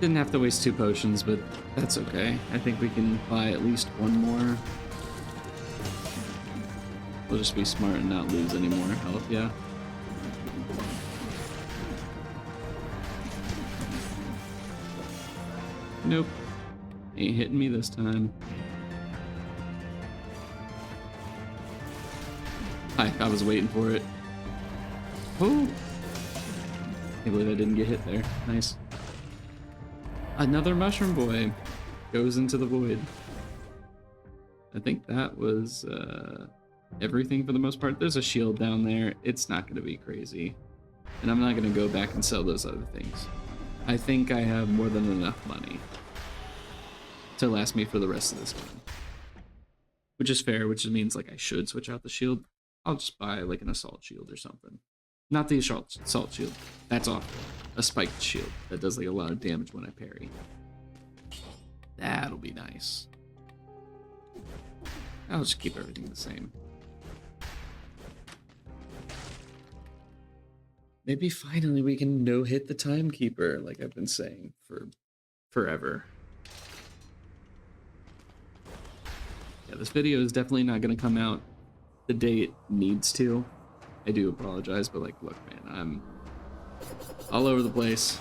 Didn't have to waste 2 potions, but that's okay. I think we can buy at least 1 more. We'll just be smart and not lose any more health, yeah. Nope. Ain't hitting me this time. Hi, I was waiting for it. Oh! Can't believe I didn't get hit there. Nice. Another mushroom boy goes into the void. I think that was everything for the most part. There's a shield down there. It's not going to be crazy. And I'm not going to go back and sell those other things. I think I have more than enough money to last me for the rest of this game. Which is fair, which means like I should switch out the shield. I'll just buy like an assault shield or something. Not the assault shield. That's awful. A spiked shield that does like a lot of damage when I parry. That'll be nice. I'll just keep everything the same. Maybe finally we can no-hit the timekeeper, like I've been saying for forever. Yeah, this video is definitely not going to come out the day it needs to. I do apologize, but like, look, man, I'm all over the place.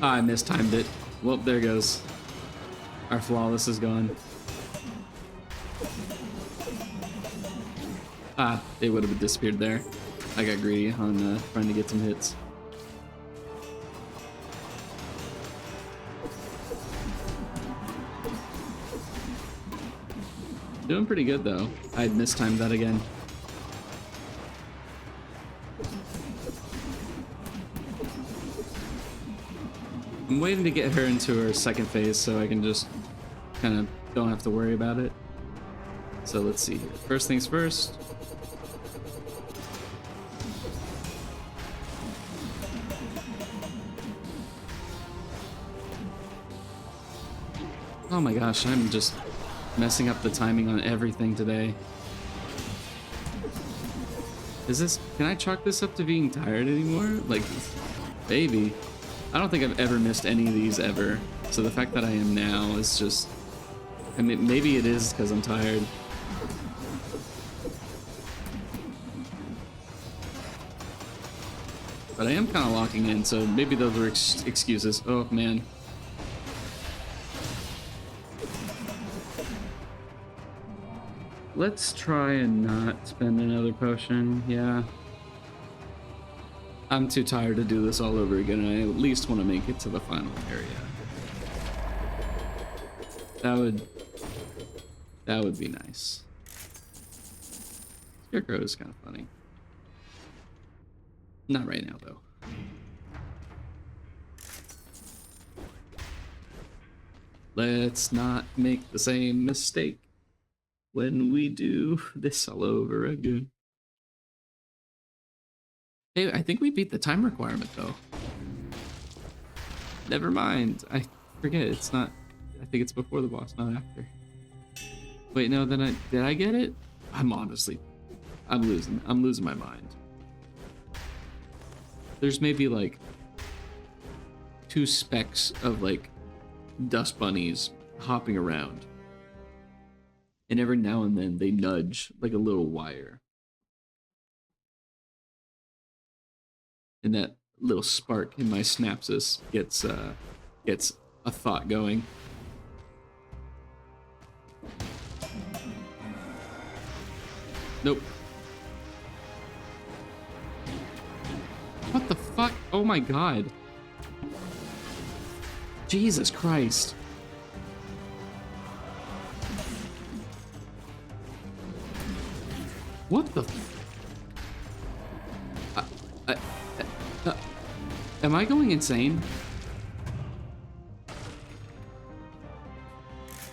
I mistimed it. Well, there goes. Our flawless is gone. It would have disappeared there. I got greedy on trying to get some hits. Doing pretty good though. I mistimed that again. I'm waiting to get her into her second phase so I can just kind of don't have to worry about it. So let's see here. First things first. Oh my gosh, I'm just messing up the timing on everything today. Is this, can I chalk this up to being tired anymore? Like, baby. I don't think I've ever missed any of these ever. So the fact that I am now is just, I mean, maybe it is because I'm tired. But I am kind of locking in, so maybe those are excuses. Oh, man. Let's try and not spend another potion, yeah. I'm too tired to do this all over again, and I at least want to make it to the final area. That would be nice. Scarecrow is kind of funny. Not right now, though. Let's not make the same mistake when we do this all over again. Hey, I think we beat the time requirement, though. Never mind. I forget, it's not... I think it's before the boss, not after. Wait, no, then did I get it? I'm losing my mind. There's maybe, like, 2 specks of, like, dust bunnies hopping around. And every now and then they nudge like a little wire. And that little spark in my synapses gets a thought going. Nope. What the fuck? Oh my god. Jesus Christ. What the? Am I going insane?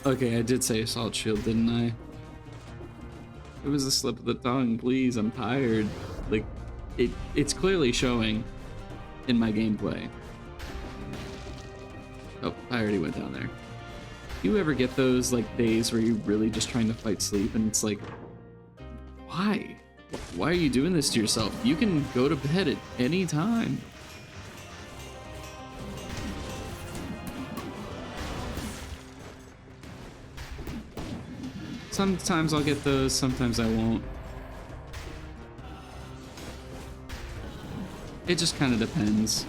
Okay, I did say assault shield, didn't I? It was a slip of the tongue, please. I'm tired. Like, it's clearly showing in my gameplay. Oh, I already went down there. Do you ever get those like days where you're really just trying to fight sleep and it's like, why? Why are you doing this to yourself? You can go to bed at any time. Sometimes I'll get those, sometimes I won't. It just kind of depends.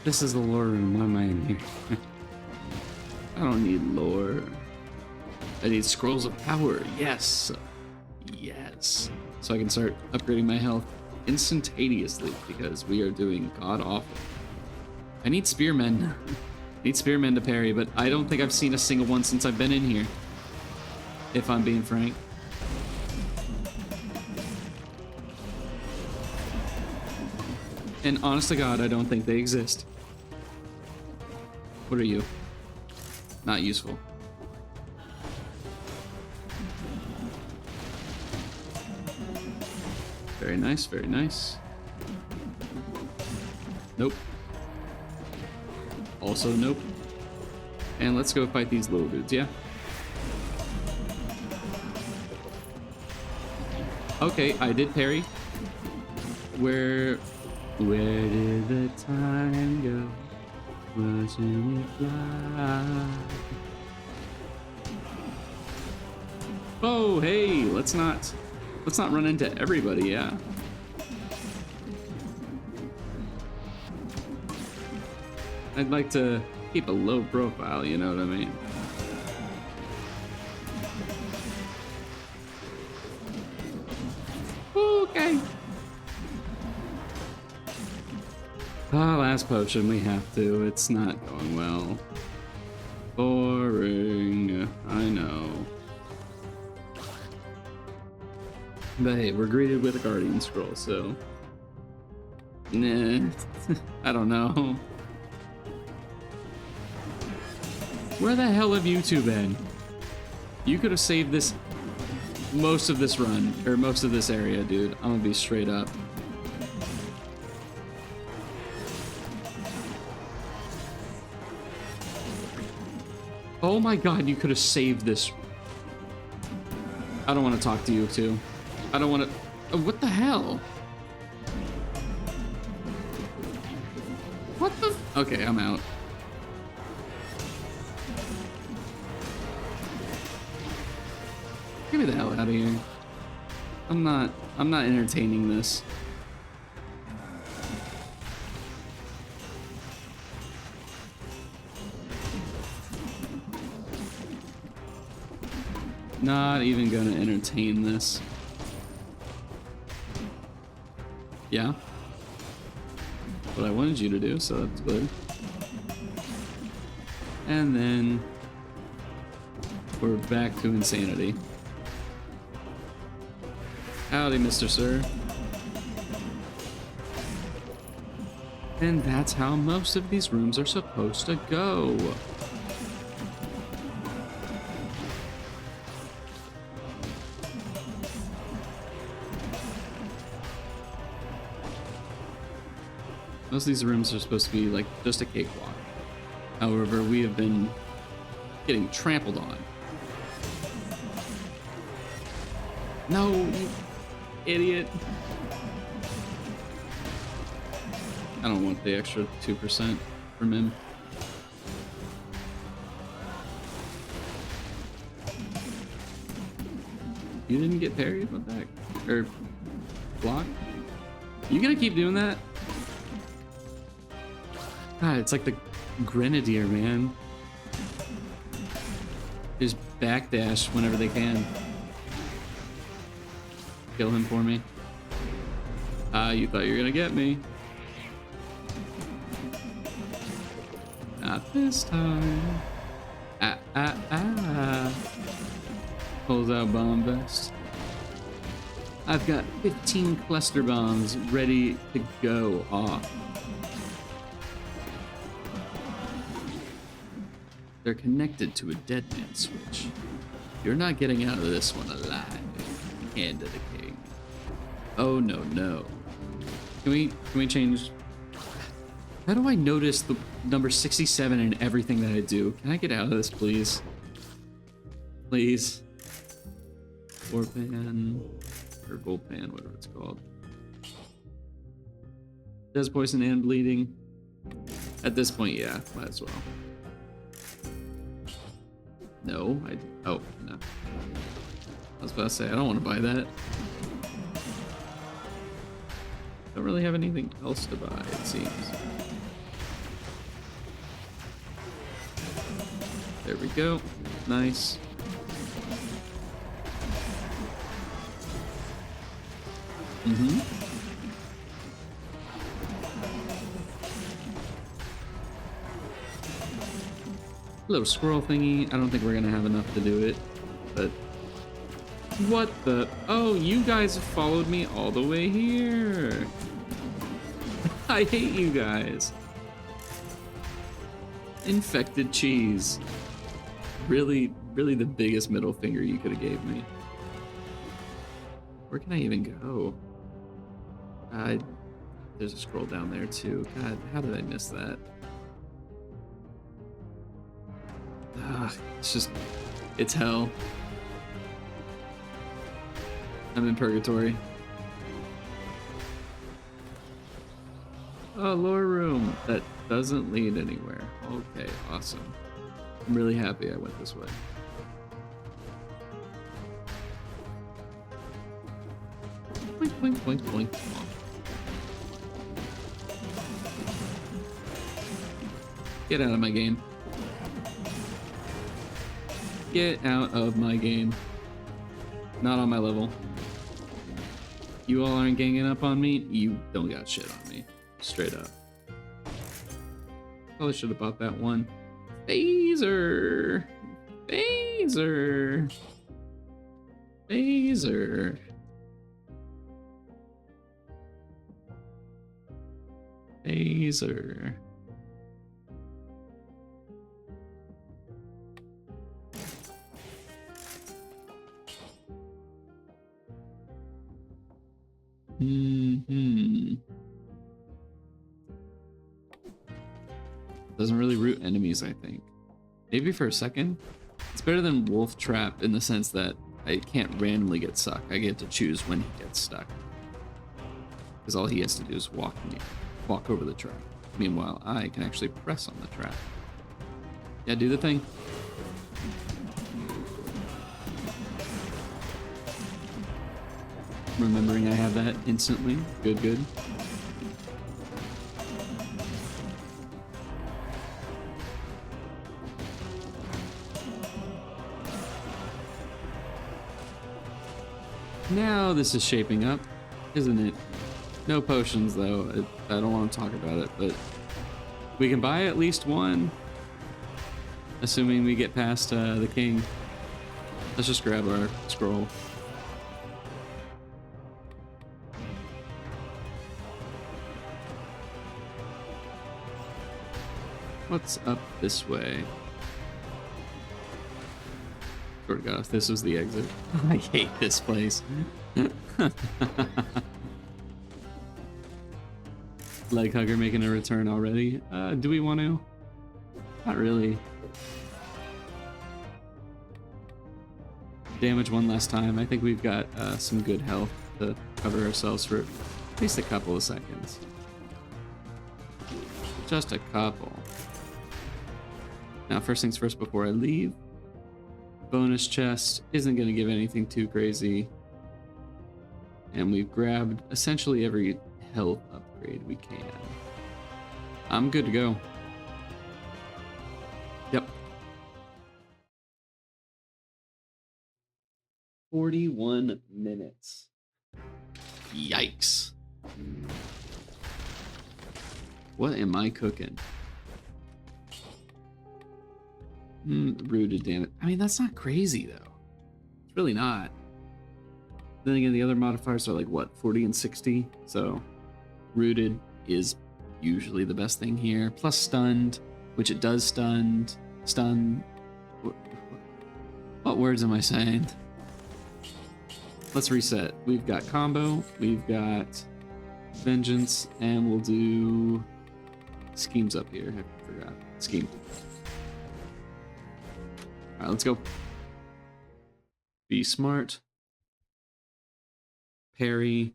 This is the lore room. Why am I in here? I don't need lore. I need scrolls of power. Yes. Yes. So I can start upgrading my health instantaneously because we are doing god awful. I need spearmen. I need spearmen to parry, but I don't think I've seen a single one since I've been in here. If I'm being frank. And honest to God, I don't think they exist. What are you? Not useful. Very nice, very nice. Nope. Also nope. And let's go fight these little dudes, yeah? Okay, I did parry. Where did the time go? Watching it fly. Oh, hey, let's not run into everybody, yeah. I'd like to keep a low profile, you know what I mean? Okay. Ah, last potion, we have to. It's not going well. Boring, I know. But hey, we're greeted with a Guardian Scroll, so... Nah, I don't know. Where the hell have you two been? You could have saved this... most of this run, or most of this area, dude. I'm gonna be straight up. Oh my god, you could have saved this. I don't want to talk to you two. I don't want to... what the hell? What the... okay, I'm out. Get me the hell out of here. I'm not entertaining this. Not even gonna entertain this. Yeah. What I wanted you to do, so that's good. And then we're back to insanity. Howdy, Mr. Sir. And that's how most of these rooms are supposed to go. Most of these rooms are supposed to be like just a cakewalk. However, we have been getting trampled on. No, you idiot. I don't want the extra 2% from him. You didn't get parried? What the heck? Or blocked? You gonna keep doing that? God, it's like the Grenadier, man. Just backdash whenever they can. Kill him for me. You thought you were gonna get me. Not this time. Pulls out bomb vest. I've got 15 cluster bombs ready to go off. They're connected to a dead man switch. You're not getting out of this one alive. Hand of the king. Oh no, no. Can we change? How do I notice the number 67 in everything that I do? Can I get out of this, please? Please. Or pan, or gold pan, whatever it's called. Does poison and bleeding? At this point, yeah, might as well. No, oh, no. I was about to say, I don't want to buy that. Don't really have anything else to buy, it seems. There we go. Nice. Mm-hmm. Little squirrel thingy. I don't think we're gonna have enough to do it, but what the? Oh, you guys followed me all the way here. I hate you guys. Infected cheese. Really, really the biggest middle finger you could have gave me. Where can I even go? There's a scroll down there too. God, how did I miss that? It's hell. I'm in purgatory. Oh, lower room. That doesn't lead anywhere. Okay, awesome. I'm really happy I went this way. Boink, boink, boink, boink. Get out of my game. Get out of my game. Not on my level. You all aren't ganging up on me. You don't got shit on me. Straight up. Probably should have bought that one. Phaser. Phaser. Phaser. Phaser. Doesn't really root enemies, I think. Maybe for a second. It's better than Wolf Trap in the sense that I can't randomly get stuck. I get to choose when he gets stuck. Because all he has to do is walk over the trap. Meanwhile, I can actually press on the trap. Yeah, do the thing. Remembering I have that instantly. Good, good. Now this is shaping up, isn't it? No potions though. I don't want to talk about it, but we can buy at least one. Assuming we get past the king. Let's just grab our scroll. What's up this way? Swear to God, if this was the exit. I hate this place. Leg hugger making a return already. Do we want to? Not really. Damage one last time. I think we've got some good health to cover ourselves for at least a couple of seconds. Just a couple. Now, first things first before I leave. Bonus chest isn't going to give anything too crazy. And we've grabbed essentially every health upgrade we can. I'm good to go. Yep. 41 minutes. Yikes. What am I cooking? Rooted, damn it. I mean, that's not crazy, though. It's really not. Then again, the other modifiers are like, what, 40 and 60? So, rooted is usually the best thing here. Plus stunned, which it does stun. What words am I saying? Let's reset. We've got combo, we've got vengeance, and we'll do schemes up here. I forgot. Scheme. Alright, let's go. Be smart. Parry.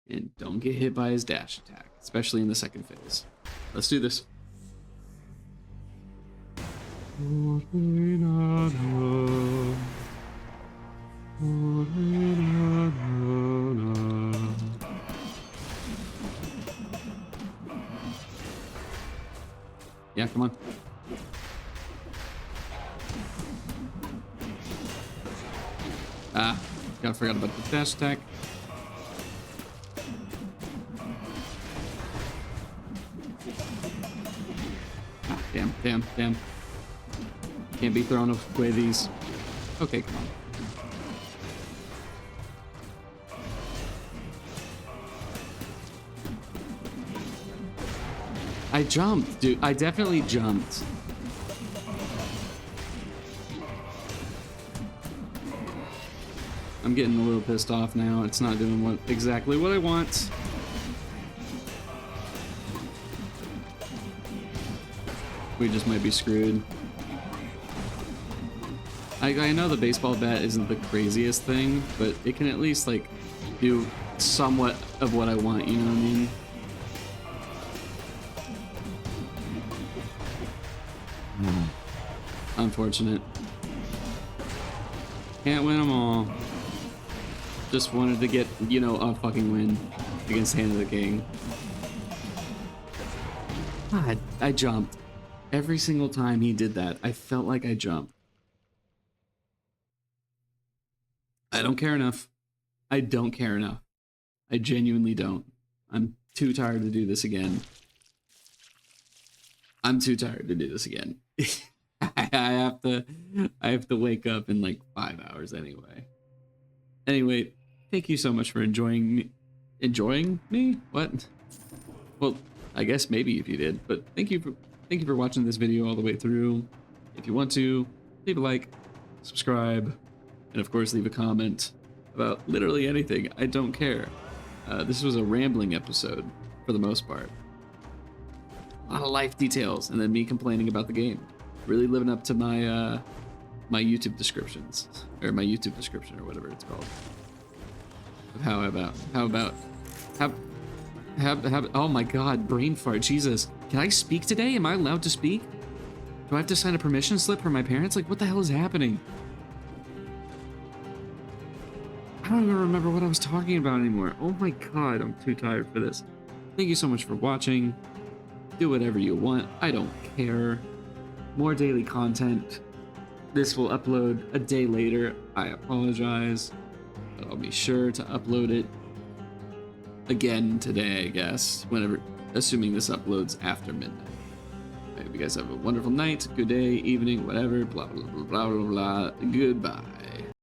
And don't get hit by his dash attack, especially in the second phase. Let's do this. Yeah, come on. Forgot about the dash attack. Damn. Can't be throwing away these. Okay, come on. I jumped, dude. I definitely jumped. I'm getting a little pissed off now. It's not doing exactly what I want. We just might be screwed. I know the baseball bat isn't the craziest thing, but it can at least, like, do somewhat of what I want, you know what I mean? Unfortunate. Can't win them all. Just wanted to get, you know, a fucking win against Hand of the King. God, I jumped. Every single time he did that, I felt like I jumped. I don't care enough. I don't care enough. I genuinely don't. I'm too tired to do this again. I'm too tired to do this again. I have to wake up in like 5 hours anyway. Anyway, thank you so much for enjoying me? What? Well, I guess maybe if you did, but thank you for watching this video all the way through. If you want to, leave a like, subscribe, and of course leave a comment about literally anything. I don't care. This was a rambling episode for the most part. A lot of life details, and then me complaining about the game. Really living up to my my YouTube descriptions, or my YouTube description, or whatever it's called. How about oh my god, brain fart, Jesus. Can I speak today? Am I allowed to speak? Do I have to sign a permission slip for my parents? Like, what the hell is happening? I don't even remember what I was talking about anymore. Oh my god, I'm too tired for this. Thank you so much for watching. Do whatever you want. I don't care. More daily content. This will upload a day later. I apologize. But I'll be sure to upload it again today, I guess. Whenever, assuming this uploads after midnight. I hope you guys have a wonderful night, good day, evening, whatever. Blah, blah, blah, blah, blah, blah. Goodbye.